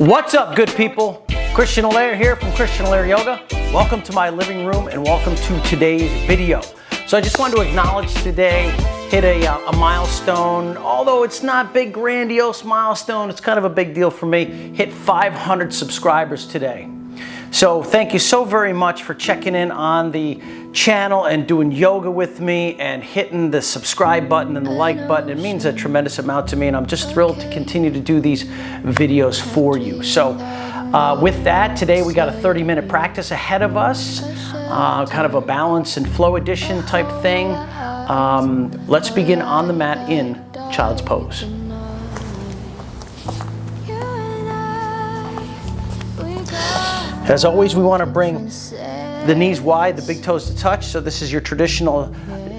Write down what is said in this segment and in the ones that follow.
What's up, good people? Christian Allaire here from Christian Allaire Yoga. Welcome to my living room and welcome to today's video. So I just wanted to acknowledge today, hit a milestone. Although it's not big, grandiose milestone, it's kind of a big deal for me. Hit 500 subscribers today. So thank you so very much for checking in on the channel and doing yoga with me and hitting the subscribe button and the like button. It means a tremendous amount to me, and I'm just thrilled to continue to do these videos for you. So with that, today we got a 30-minute practice ahead of us, kind of a balance and flow edition type thing. Let's begin on the mat in Child's Pose. As always, we want to bring the knees wide, the big toes to touch. So this is your traditional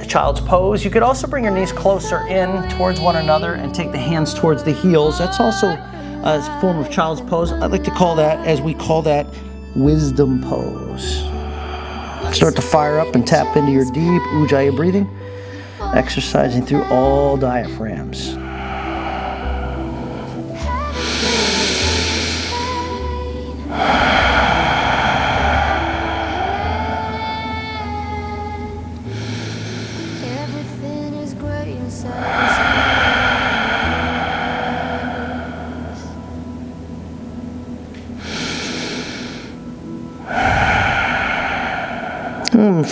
Child's Pose. You could also bring your knees closer in towards one another and take the hands towards the heels. That's also a form of Child's Pose. I like to call that, as we call that, Wisdom Pose. Start to fire up and tap into your deep Ujjayi breathing, exercising through all diaphragms.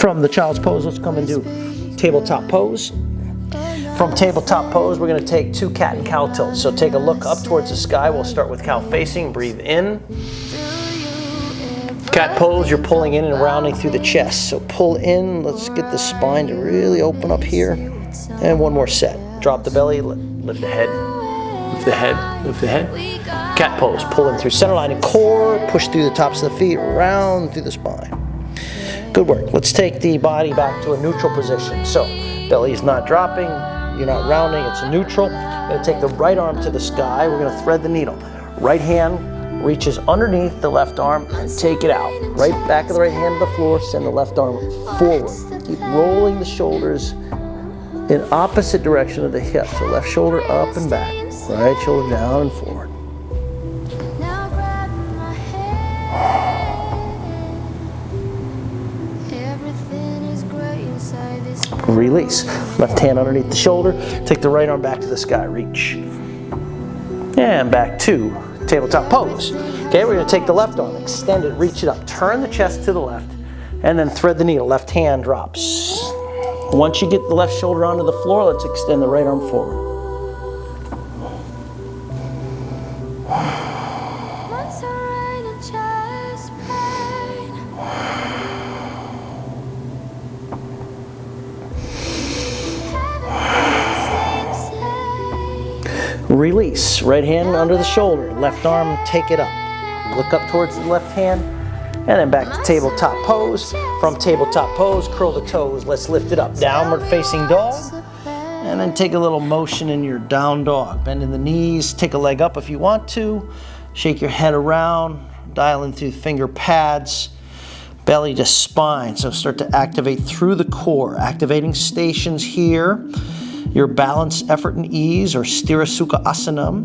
From the Child's Pose, let's come and do Tabletop Pose. From Tabletop Pose, we're going to take 2 cat and cow tilts. So take a look up towards the sky. We'll start with cow facing. Breathe in. Cat pose, you're pulling in and rounding through the chest. So pull in. Let's get the spine to really open up here. And one more set. Drop the belly, lift the head, lift the head, lift the head. Cat pose, pull in through center line and core. Push through the tops of the feet, round through the spine. Good work. Let's take the body back to a neutral position. So belly is not dropping, you're not rounding, it's neutral. We're going to take the right arm to the sky. We're going to thread the needle. Right hand reaches underneath the left arm and take it out. Right back of the right hand to the floor, send the left arm forward. Keep rolling the shoulders in opposite direction of the hip. So left shoulder up and back, right shoulder down and forward. Release. Left hand underneath the shoulder. Take the right arm back to the sky. Reach. And back to Tabletop Pose. Okay, we're going to take the left arm, extend it, reach it up, turn the chest to the left, and then thread the needle. Left hand drops. Once you get the left shoulder onto the floor, let's extend the right arm forward. Release. Right hand under the shoulder. Left arm, take it up. Look up towards the left hand. And then back to Tabletop Pose. From Tabletop Pose, curl the toes. Let's lift it up. Downward facing dog. And then take a little motion in your down dog. Bend in the knees. Take a leg up if you want to. Shake your head around. Dial in through finger pads. Belly to spine. So start to activate through the core. Activating stations here. Your balance, effort, and ease, or Sthira Sukha Asanam.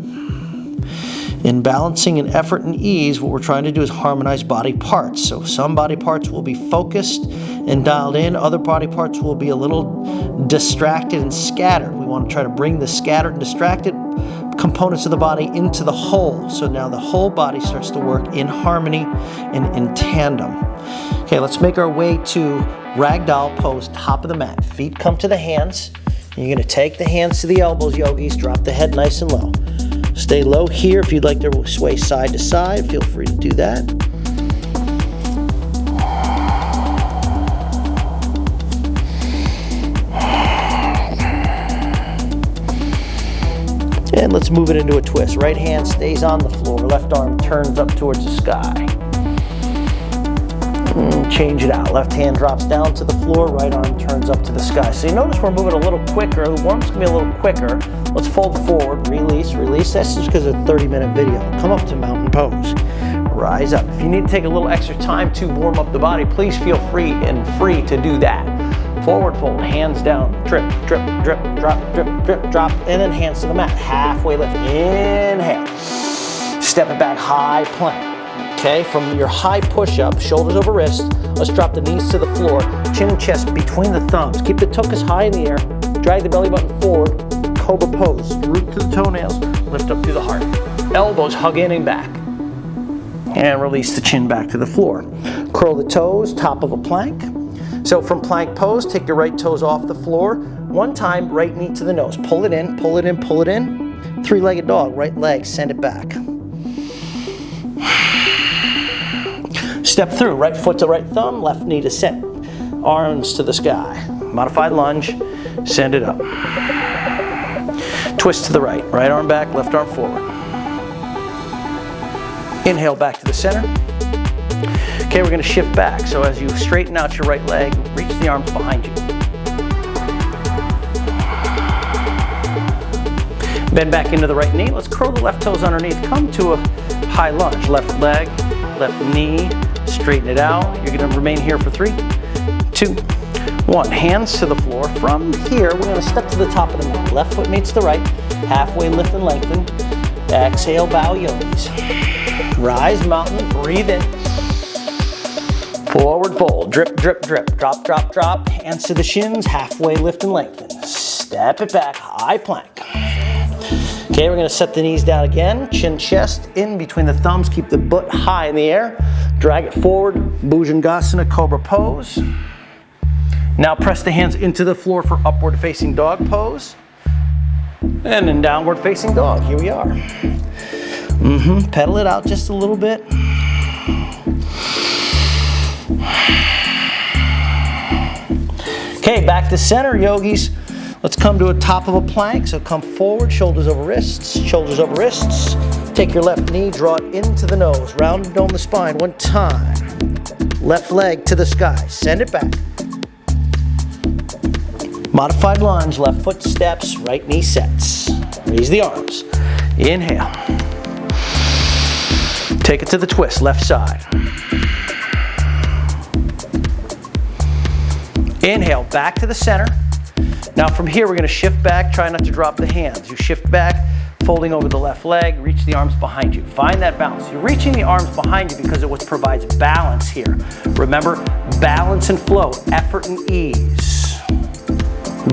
In balancing and effort and ease, what we're trying to do is harmonize body parts. So some body parts will be focused and dialed in. Other body parts will be a little distracted and scattered. We want to try to bring the scattered and distracted components of the body into the whole. So now the whole body starts to work in harmony and in tandem. Okay, let's make our way to Ragdoll Pose, top of the mat. Feet come to the hands. You're going to take the hands to the elbows, yogis. Drop the head nice and low. Stay low here. If you'd like to sway side to side, feel free to do that. And let's move it into a twist. Right hand stays on the floor. Left arm turns up towards the sky. Change it out. Left hand drops down to the floor, right arm turns up to the sky. So you notice we're moving a little quicker. The warm-up's going to be a little quicker. Let's fold forward, release, release. That's just because it's a 30-minute video. Come up to mountain pose. Rise up. If you need to take a little extra time to warm up the body, please feel free to do that. Forward fold, hands down, drip, drip, drip, drop, drip, drip, drop, and then hands to the mat. Halfway lift, inhale. Step it back, high plank. Okay, from your high push-up, shoulders over wrists, let's drop the knees to the floor, chin and chest between the thumbs. Keep the tuchus high in the air, drag the belly button forward, cobra pose, root to the toenails, lift up through the heart. Elbows hug in and back. And release the chin back to the floor. Curl the toes, top of a plank. So from plank pose, take your right toes off the floor. One time, right knee to the nose. Pull it in, pull it in, pull it in. Three-legged dog, right leg, send it back. Step through, right foot to right thumb, left knee to set. Arms to the sky. Modified lunge, send it up. Twist to the right, right arm back, left arm forward. Inhale back to the center. Okay, we're going to shift back. So as you straighten out your right leg, reach the arms behind you. Bend back into the right knee. Let's curl the left toes underneath. Come to a high lunge. Left leg, left knee. Straighten it out. You're going to remain here for 3, 2, 1. Hands to the floor. From here, we're going to step to the top of the mat. Left foot meets the right. Halfway lift and lengthen. Exhale, bow yogis. Rise mountain, breathe in. Forward fold, drip, drip, drip. Drop, drop, drop. Hands to the shins, halfway lift and lengthen. Step it back, high plank. Okay, we're gonna set the knees down again. Chin, chest, in between the thumbs. Keep the butt high in the air. Drag it forward, Bhujangasana, cobra pose. Now press the hands into the floor for upward facing dog pose. And then downward facing dog, here we are. Pedal it out just a little bit. Okay, back to center, yogis. Let's come to a top of a plank. So come forward, shoulders over wrists, shoulders over wrists. Take your left knee, draw it into the nose. Round and dome the spine one time. Left leg to the sky, send it back. Modified lunge, left foot steps, right knee sets. Raise the arms. Inhale. Take it to the twist, left side. Inhale, back to the center. Now from here, we're gonna shift back, try not to drop the hands. You shift back, folding over the left leg, reach the arms behind you. Find that balance. You're reaching the arms behind you because it what provides balance here. Remember, balance and flow, effort and ease.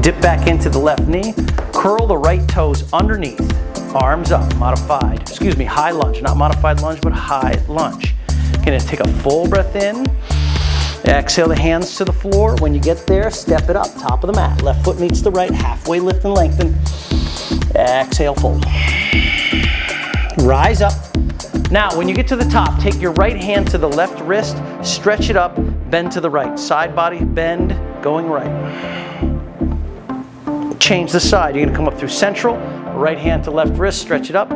Dip back into the left knee, curl the right toes underneath, arms up, high lunge, not modified lunge, but high lunge. Gonna take a full breath in, exhale the hands to the floor. When you get there, step it up, top of the mat. Left foot meets the right, halfway lift and lengthen. Exhale, fold. Rise up. Now, when you get to the top, take your right hand to the left wrist, stretch it up, bend to the right. Side body, bend, going right. Change the side. You're gonna come up through central, right hand to left wrist, stretch it up,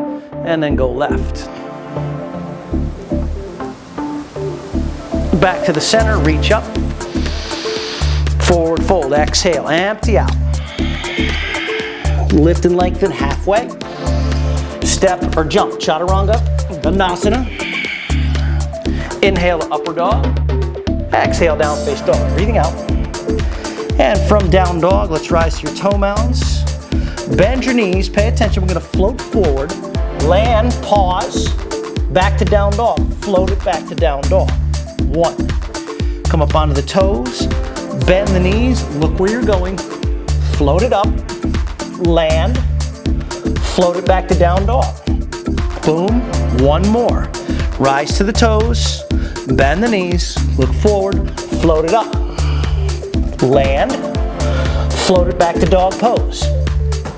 and then go left. Back to the center, reach up. Forward fold, exhale, empty out. Lift and lengthen halfway. Step or jump, chaturanga, Dandasana. Inhale, upward dog. Exhale, down face dog, breathing out. And from down dog, let's rise to your toe mounds. Bend your knees, pay attention, we're gonna float forward. Land, pause, back to down dog. Float it back to down dog. 1. Come up onto the toes, bend the knees, look where you're going. Float it up, land, float it back to down dog. Boom, 1 more. Rise to the toes, bend the knees, look forward, float it up. Land, float it back to dog pose.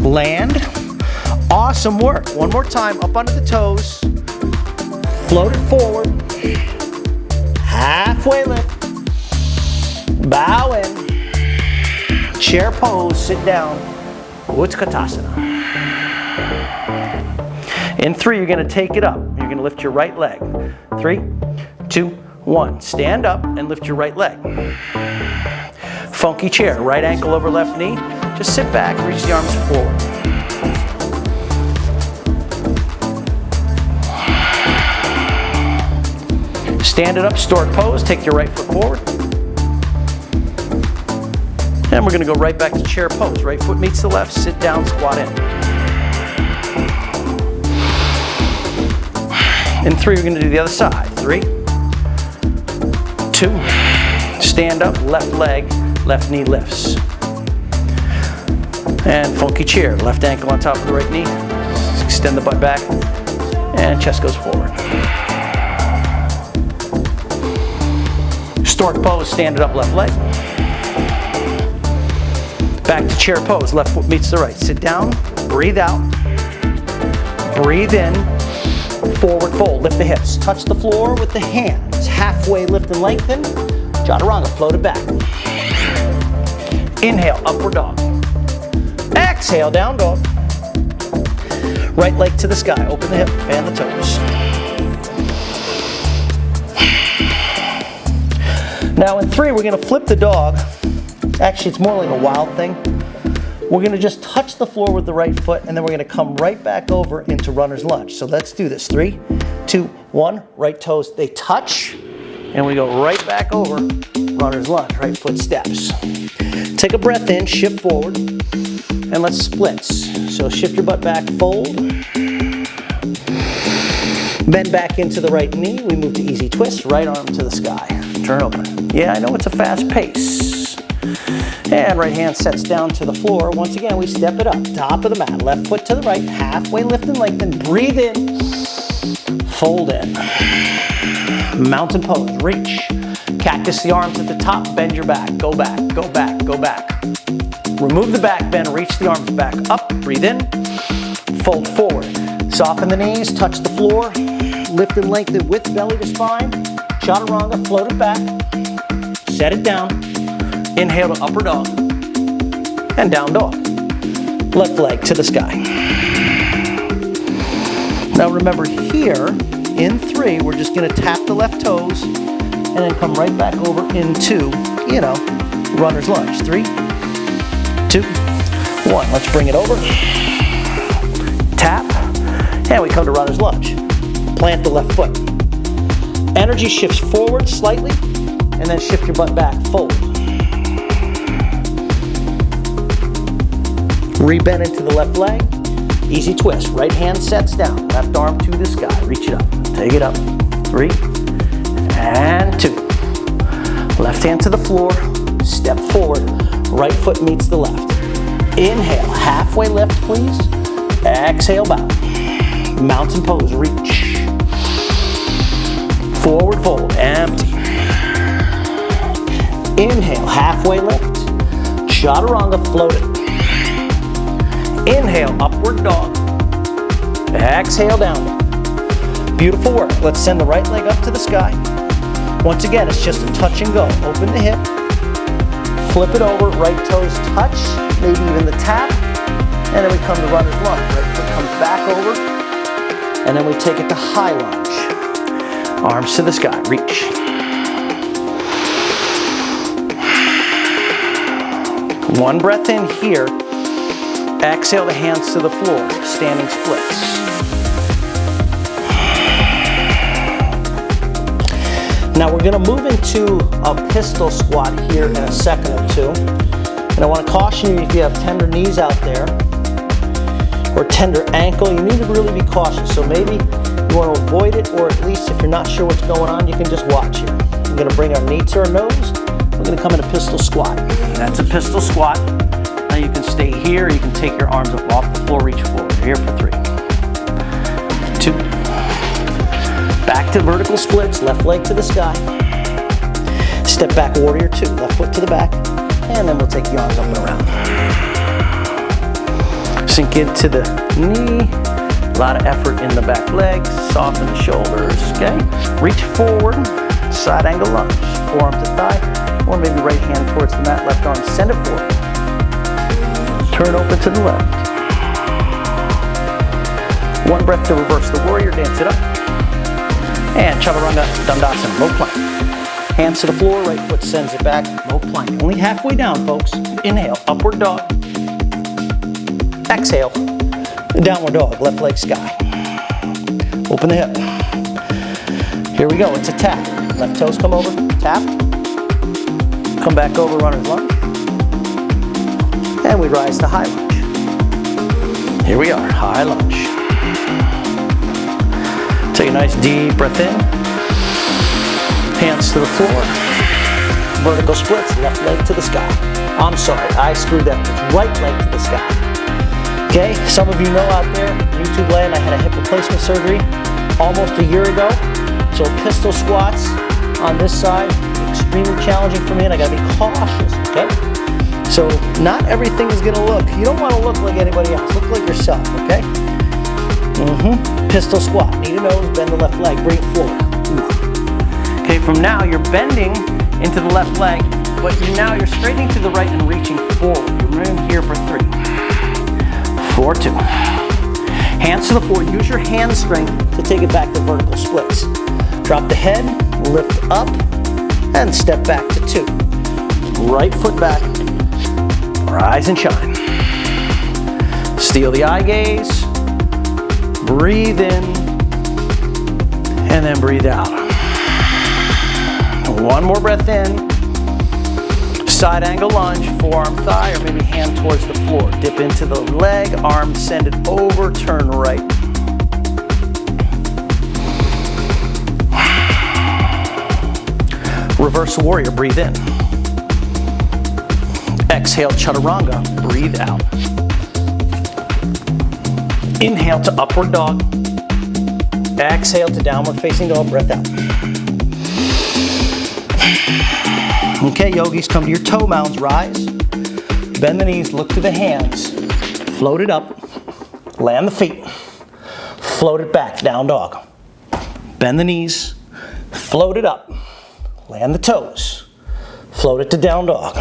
Land, awesome work. 1 more time, up onto the toes, float it forward, halfway lift, bow in, chair pose, sit down, Utkatasana. In 3, you're gonna take it up. You're gonna lift your right leg. 3, 2, 1. Stand up and lift your right leg. Funky chair, right ankle over left knee. Just sit back, reach the arms forward. Stand it up, stork pose, take your right foot forward. And we're gonna go right back to chair pose. Right foot meets the left, sit down, squat in. In 3, we're going to do the other side. 3, 2, stand up, left leg, left knee lifts. And funky chair, left ankle on top of the right knee, extend the butt back, and chest goes forward. Stork pose, stand it up, left leg. Back to chair pose, left foot meets the right. Sit down, breathe out, breathe in, forward fold, lift the hips. Touch the floor with the hands, halfway lift and lengthen. Chaturanga, float it back. Inhale, upward dog. Exhale, down dog. Right leg to the sky, open the hip, fan the toes. Now in 3, we're going to flip the dog. Actually, it's more like a wild thing. We're going to just touch the floor with the right foot, and then we're going to come right back over into runner's lunge. So let's do this. 3, 2, 1. Right toes, they touch, and we go right back over runner's lunge. Right foot steps. Take a breath in, shift forward, and let's splits. So shift your butt back, fold. Bend back into the right knee. We move to easy twist, right arm to the sky. Turn open. Yeah, I know it's a fast pace. And right hand sets down to the floor. Once again, we step it up. Top of the mat. Left foot to the right. Halfway lift and lengthen. Breathe in. Fold in. Mountain pose. Reach. Cactus the arms at the top. Bend your back. Go back. Go back. Go back. Remove the back bend. Reach the arms back up. Breathe in. Fold forward. Soften the knees. Touch the floor. Lift and lengthen with belly to spine. Chaturanga. Float it back. Set it down. Inhale to upper dog, and down dog. Left leg to the sky. Now remember here, in 3, we're just gonna tap the left toes, and then come right back over into, runner's lunge. 3, 2, 1. Let's bring it over. Tap, and we come to runner's lunge. Plant the left foot. Energy shifts forward slightly, and then shift your butt back, fold. Rebend into the left leg, easy twist. Right hand sets down, left arm to the sky. Reach it up, take it up. 3, and 2. Left hand to the floor, step forward. Right foot meets the left. Inhale, halfway lift, please. Exhale, bow. Mountain pose, reach. Forward fold, empty. Inhale, halfway lift. Chaturanga, float it. Inhale, upward dog. Exhale, down dog. Beautiful work. Let's send the right leg up to the sky. Once again, it's just a touch and go. Open the hip, flip it over, right toes touch, maybe even the tap, and then we come to runner's lunge. Right foot comes back over, and then we take it to high lunge. Arms to the sky, reach. One breath in here. Exhale the hands to the floor, standing splits. Now we're going to move into a pistol squat here in a second or two. And I want to caution you, if you have tender knees out there or tender ankle, you need to really be cautious. So maybe you want to avoid it, or at least if you're not sure what's going on, you can just watch here. We're going to bring our knee to our nose. We're going to come in a pistol squat. That's a pistol squat. Now you can stay here, you can take your arms up off the floor, reach forward. Here for 3, 2. Back to vertical splits, left leg to the sky. Step back, warrior 2, left foot to the back. And then we'll take the arms up and around. Sink into the knee. A lot of effort in the back legs. Soften the shoulders, okay? Reach forward, side angle lunge. Forearm to thigh, or maybe right hand towards the mat, left arm, send it forward. Turn open to the left. One breath to reverse the warrior, dance it up. And Chaturanga Dandasana, low plank. Hands to the floor, right foot sends it back, low plank. Only halfway down, folks. Inhale, upward dog. Exhale, downward dog, left leg sky. Open the hip. Here we go, it's a tap. Left toes come over, tap. Come back over, runner's lunge. And we rise to high lunge. Here we are, high lunge. Take a nice deep breath in. Hands to the floor. Vertical splits, left leg to the sky. I'm sorry, I screwed that. It's right leg to the sky. Okay, some of you know out there, YouTube land, I had a hip replacement surgery almost a year ago. So pistol squats on this side, extremely challenging for me, and I gotta be cautious, okay? So not everything is gonna look, you don't wanna look like anybody else, look like yourself, okay? Pistol squat, knee to nose, bend the left leg, bring it forward. Ooh. Okay, from now you're bending into the left leg, but now you're straightening to the right and reaching forward. You're in here for 3, 4, 2. Hands to the floor, use your hand strength to take it back to vertical splits. Drop the head, lift up, and step back to 2. Right foot back, rise and shine. Steal the eye gaze, breathe in, and then breathe out. One more breath in, side angle lunge, forearm thigh, or maybe hand towards the floor. Dip into the leg, arm send it over, turn right. Reverse warrior, breathe in. Exhale, chaturanga, breathe out. Inhale to upward dog. Exhale to downward facing dog, breath out. Okay, yogis, come to your toe mounds, rise. Bend the knees, look to the hands. Float it up, land the feet. Float it back, down dog. Bend the knees, float it up. Land the toes. Float it to down dog.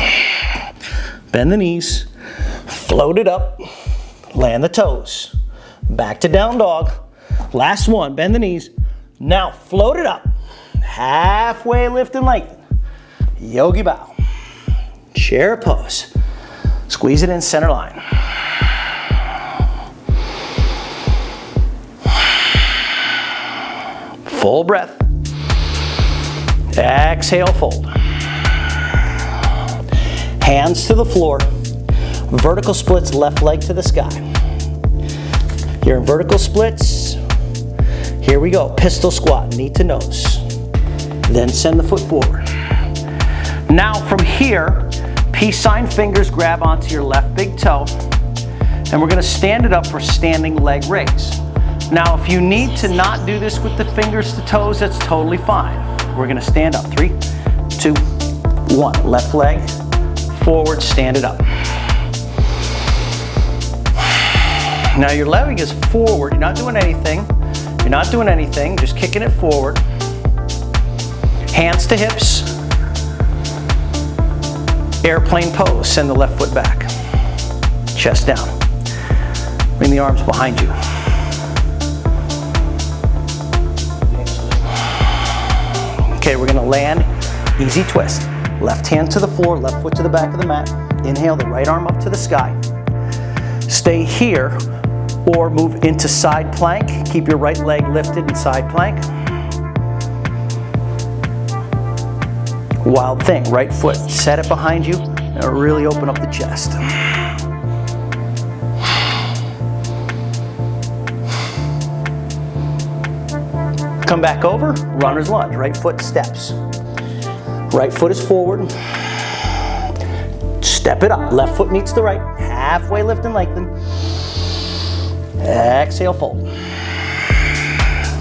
Bend the knees. Float it up. Land the toes. Back to down dog. Last one. Bend the knees. Now float it up. Halfway lift and lengthen. Yogi bow. Chair pose. Squeeze it in center line. Full breath. Exhale, fold. Hands to the floor. Vertical splits, left leg to the sky. You're in vertical splits. Here we go. Pistol squat, knee to nose. Then send the foot forward. Now from here, peace sign fingers grab onto your left big toe. And we're going to stand it up for standing leg raise. Now if you need to not do this with the fingers to toes, that's totally fine. We're going to stand up. 3, 2, 1. Left leg forward, stand it up. Now your leg is forward. You're not doing anything. You're not doing anything. Just kicking it forward. Hands to hips. Airplane pose. Send the left foot back. Chest down. Bring the arms behind you. Okay, we're gonna land, easy twist. Left hand to the floor, left foot to the back of the mat. Inhale, the right arm up to the sky. Stay here or move into side plank. Keep your right leg lifted in side plank. Wild thing, right foot, set it behind you and really open up the chest. Come back over, runner's lunge, right foot steps. Right foot is forward. Step it up, left foot meets the right. Halfway lift and lengthen. Exhale, fold.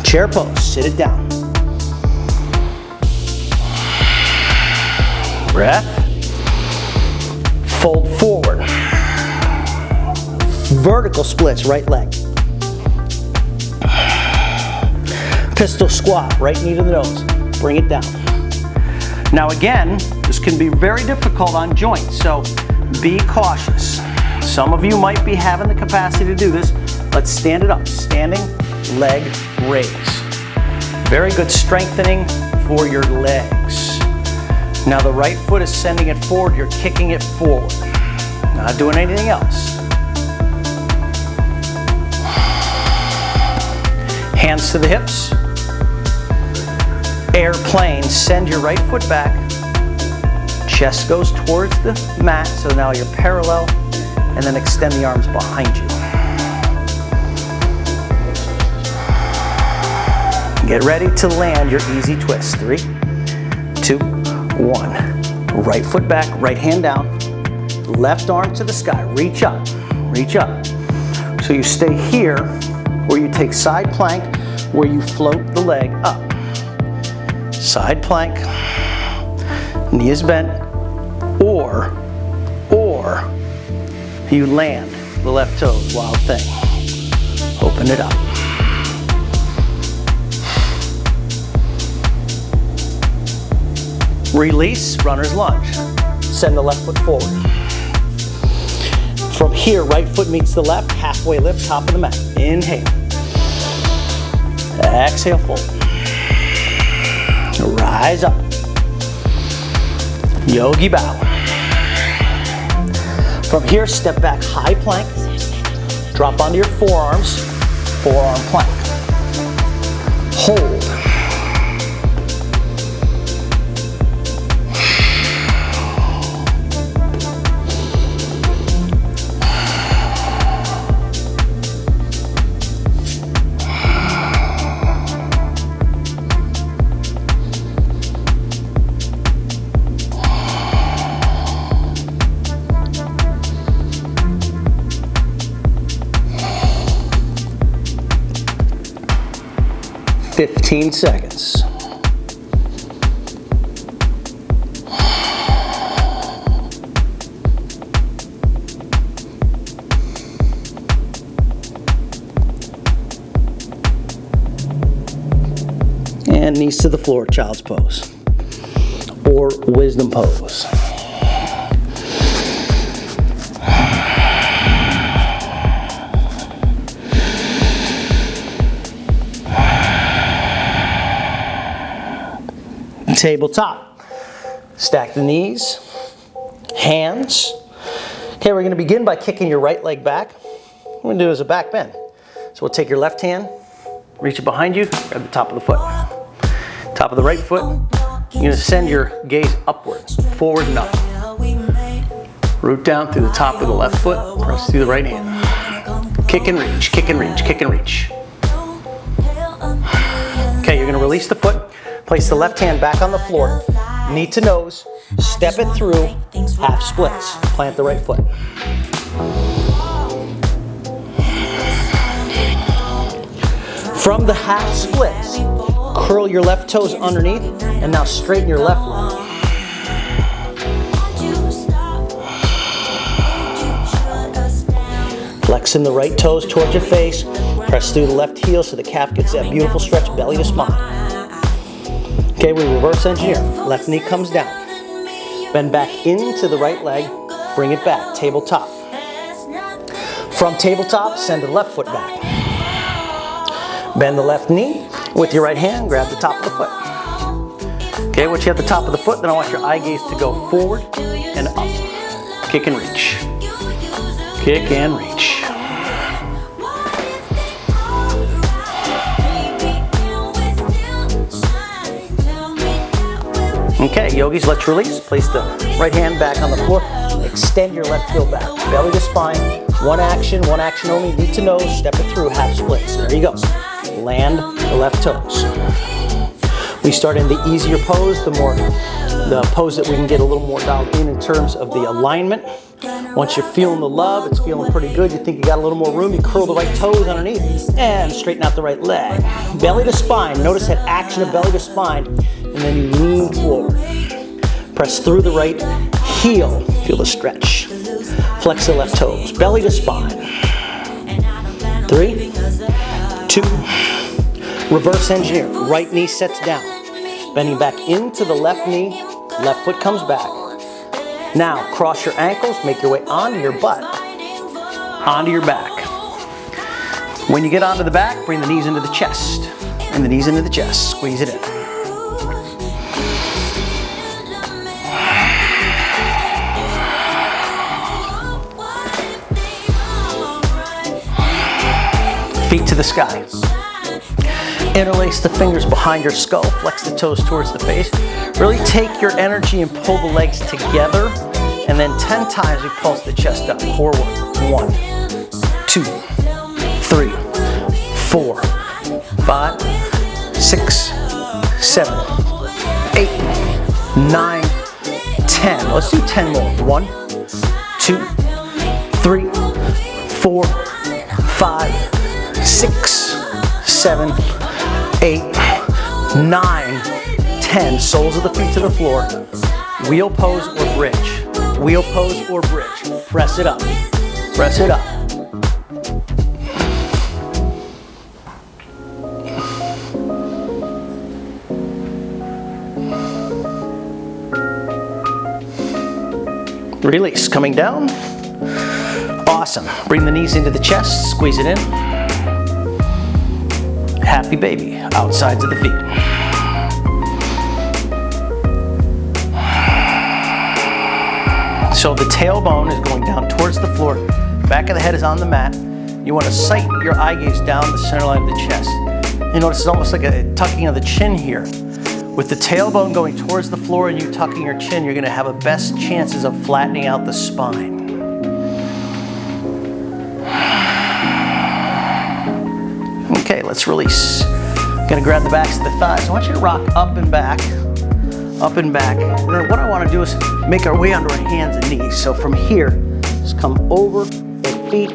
Chair pose, sit it down. Breath. Fold forward. Vertical splits, right leg. Pistol squat, right knee to the nose. Bring it down. Now again, this can be very difficult on joints, so be cautious. Some of you might be having the capacity to do this. Let's stand it up. Standing leg raise. Very good strengthening for your legs. Now the right foot is sending it forward. You're kicking it forward. Not doing anything else. Hands to the hips. Airplane, send your right foot back. Chest goes towards the mat, so now you're parallel, and then extend the arms behind you. Get ready to land your easy twist. 3, 2, 1. Right foot back, right hand down. Left arm to the sky. Reach up, reach up. So you stay here, or you take side plank, where you float the leg up. Side plank, knee is bent, or you land the left toes, wild thing. Open it up. Release, runner's lunge. Send the left foot forward. From here, right foot meets the left, halfway lift, top of the mat. Inhale. Exhale, fold. Rise up. Yogi bow. From here, step back, high plank. Drop onto your forearms, forearm plank. Hold. Fifteen seconds. And knees to the floor, child's pose or wisdom pose. Tabletop. Stack the knees, hands. Okay, we're going to begin by kicking your right leg back. What we're going to do is a back bend. So we'll take your left hand, reach it behind you, grab the top of the foot. Top of the right foot, you're going to send your gaze upwards, forward and up. Root down through the top of the left foot, press through the right hand. Kick and reach, kick and reach, kick and reach. Okay, you're going to release the foot. Place the left hand back on the floor, knee to nose, step it through, half splits. Plant the right foot. From the half splits, curl your left toes underneath, and now straighten your left leg. Flexing the right toes towards your face, press through the left heel so the calf gets that beautiful stretch, belly to spine. Okay, we reverse engineer. Left knee comes down. Bend back into the right leg. Bring it back. Tabletop. From tabletop, send the left foot back. Bend the left knee. With your right hand, grab the top of the foot. Okay, once you have the top of the foot, then I want your eye gaze to go forward and up. Kick and reach. Kick and reach. Okay, yogis, let's release. Place the right hand back on the floor. Extend your left heel back. Belly to spine. One action only. Knee to nose. Step it through. Half splits. There you go. Land the left toes. We start in the easier pose, the pose that we can get a little more dialed in terms of the alignment. Once you're feeling the love, it's feeling pretty good, you think you got a little more room, you curl the right toes underneath and straighten out the right leg. Belly to spine. Notice that action of belly to spine. And then you lean forward. Press through the right heel. Feel the stretch. Flex the left toes. Belly to spine. 3, 2. Reverse engineer. Right knee sets down. Bending back into the left knee. Left foot comes back. Now cross your ankles. Make your way onto your butt. Onto your back. When you get onto the back, bring the knees into the chest. And the knees into the chest. Squeeze it in. Feet to the sky. Interlace the fingers behind your skull. Flex the toes towards the face. Really take your energy and pull the legs together. And then 10 times we pulse the chest up. Forward. 1, 2, 3, 4, 5, 6, 7, 8, 9, 10. Let's do 10 more. 1, 2, 3, 4, 5, 6, 7, 8, 9, 10. Soles of the feet to the floor. Wheel pose or bridge. Wheel pose or bridge. Press it up. Press it up. Release, coming down. Awesome. Bring the knees into the chest, squeeze it in. Happy baby, outsides of the feet. So the tailbone is going down towards the floor. Back of the head is on the mat. You want to sight your eye gaze down the center line of the chest. You notice it's almost like a tucking of the chin here. With the tailbone going towards the floor and you tucking your chin, you're going to have the best chances of flattening out the spine. Okay, let's release. Going to grab the backs of the thighs. I want you to rock up and back, up and back. And then what I want to do is make our way onto our hands and knees. So from here, just come over the feet,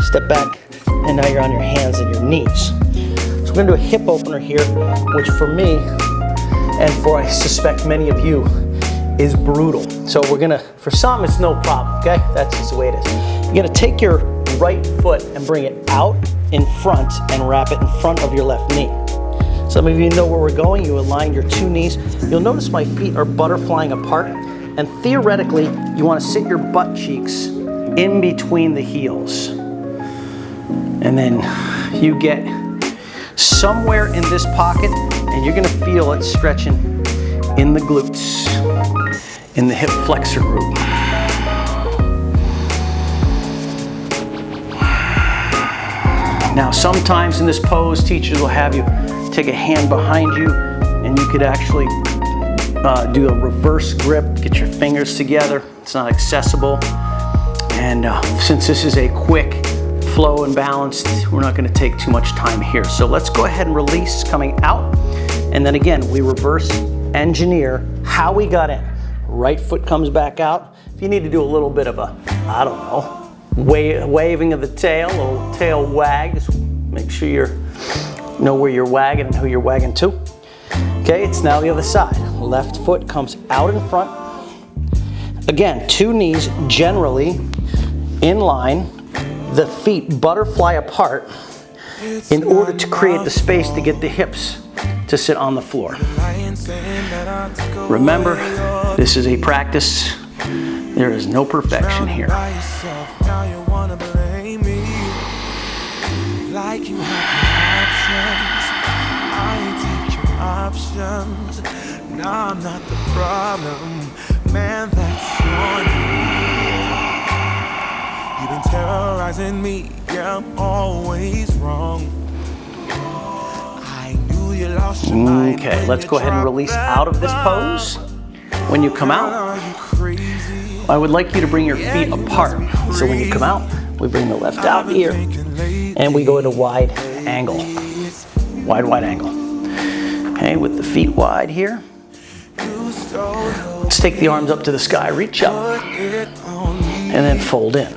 step back, and now you're on your hands and your knees. So we're going to do a hip opener here, which for me, and for I suspect many of you, is brutal. So we're gonna, for some it's no problem, okay? That's just the way it is. You're gonna take your right foot and bring it out in front and wrap it in front of your left knee. Some of you know where we're going. You align your two knees. You'll notice my feet are butterflying apart, and theoretically, you wanna sit your butt cheeks in between the heels. And then you get somewhere in this pocket, and you're gonna feel it stretching in the glutes, in the hip flexor group. Now, sometimes in this pose, teachers will have you take a hand behind you, and you could actually do a reverse grip, get your fingers together. It's not accessible. And since this is a quick flow and balanced, we're not going to take too much time here. So let's go ahead and release coming out. And then again, we reverse engineer how we got in. Right foot comes back out. If you need to do a little bit of a, I don't know, waving of the tail, a little tail wag, just make sure you know where you're wagging and who you're wagging to. Okay, it's now the other side. Left foot comes out in front. Again, two knees generally in line. The feet butterfly apart in order to create the space to get the hips to sit on the floor. Remember, this is a practice. There is no perfection here. Now I'm not the problem, man, that's on you. You've been terrorizing me, yeah, I'm always wrong. I knew you lost your mind. Okay, let's go ahead and release out of this pose. When you come out, I would like you to bring your feet apart. So when you come out, we bring the left out here, and we go into wide angle. Wide angle. Okay, with the feet wide here. Let's take the arms up to the sky, reach up, and then fold in.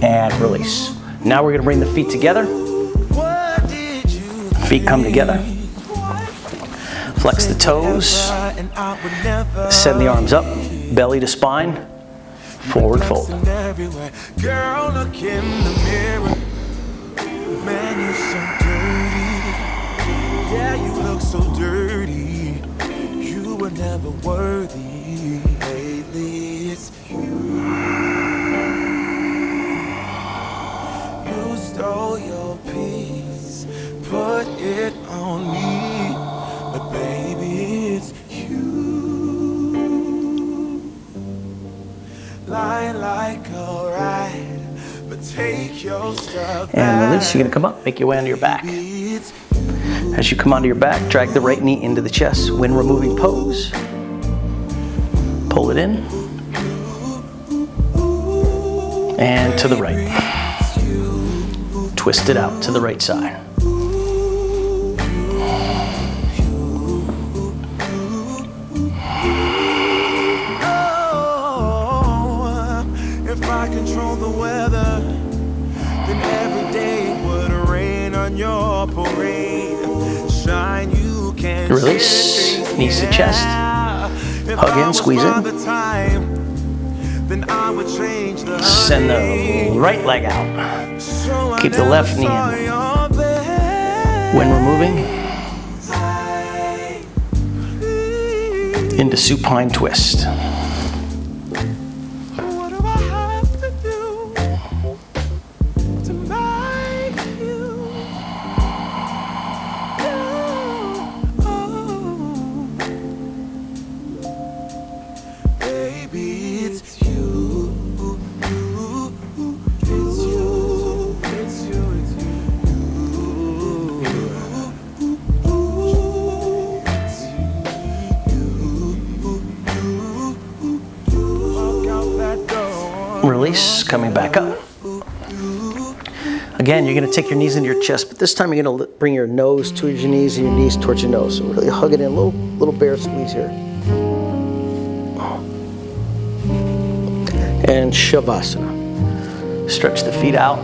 And release. Now we're going to bring the feet together. Feet come together. Flex the toes. Send the arms up. Belly to spine. Forward fold. Girl, look in the mirror. Man, you're so dirty. Yeah, you look so dirty. You were never worthy. Lately, it's you. Stole your peace, put it on me. mine like a ride, but take your stuff And release. You're gonna come up, make your way onto your back. As you come onto your back, drag the right knee into the chest. When removing pose, pull it in. And to the right. Twist it out to the right side. If I control the weather, then every day would rain on your parade. Shine, you can release, knees to chest. Hug in, squeeze in. Then I would change the Send the right leg out. Keep the left knee in. When removing, into supine twist. Release, coming back up. Again, you're going to take your knees into your chest, but this time you're going to bring your nose towards your knees and your knees towards your nose. So really hug it in, little bear squeeze here. And Shavasana. Stretch the feet out.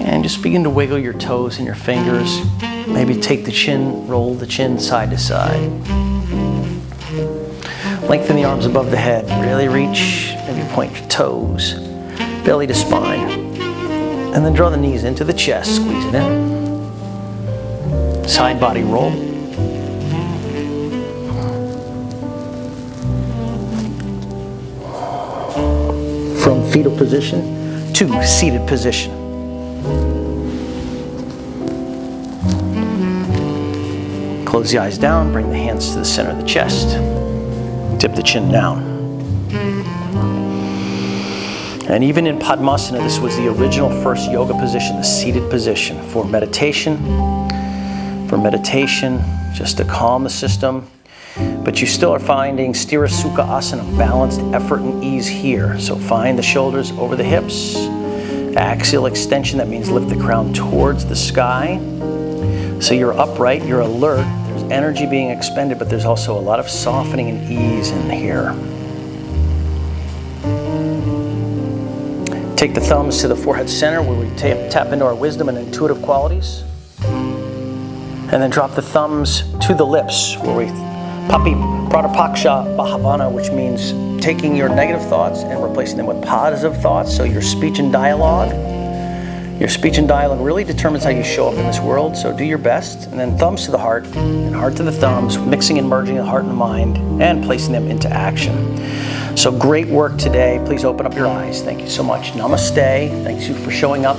And just begin to wiggle your toes and your fingers. Maybe take the chin, roll the chin side to side. Lengthen the arms above the head. Really reach, maybe point your toes, belly to spine. And then draw the knees into the chest, squeeze it in. Side body roll. From fetal position to seated position. Close the eyes down, bring the hands to the center of the chest. Tip the chin down. And even in Padmasana, this was the original first yoga position, the seated position for meditation. Just to calm the system. But you still are finding Sthira Sukha Asana, balanced effort and ease here. So find the shoulders over the hips. Axial extension, that means lift the crown towards the sky. So you're upright, you're alert, there's energy being expended, but there's also a lot of softening and ease in here. Take the thumbs to the forehead center where we tap into our wisdom and intuitive qualities. And then drop the thumbs to the lips where we Papi Pradapaksha Bhavana, which means taking your negative thoughts and replacing them with positive thoughts. So your speech and dialogue. Your speech and dialogue really determines how you show up in this world, so do your best. And then thumbs to the heart and heart to the thumbs, mixing and merging the heart and the mind and placing them into action. So great work today. Please open up your eyes. Thank you so much. Namaste. Thanks you for showing up.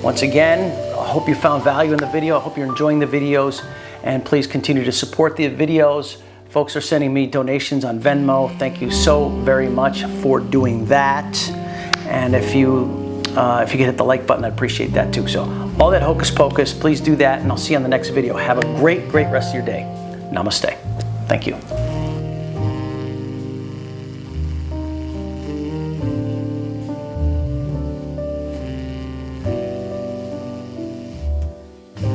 Once again, I hope you found value in the video. I hope you're enjoying the videos. And please continue to support the videos. Folks are sending me donations on Venmo. Thank you so very much for doing that. And if you If you could hit the like button, I'd appreciate that too. So all that hocus pocus, please do that, and I'll see you on the next video. Have a great, great rest of your day. Namaste. Thank you.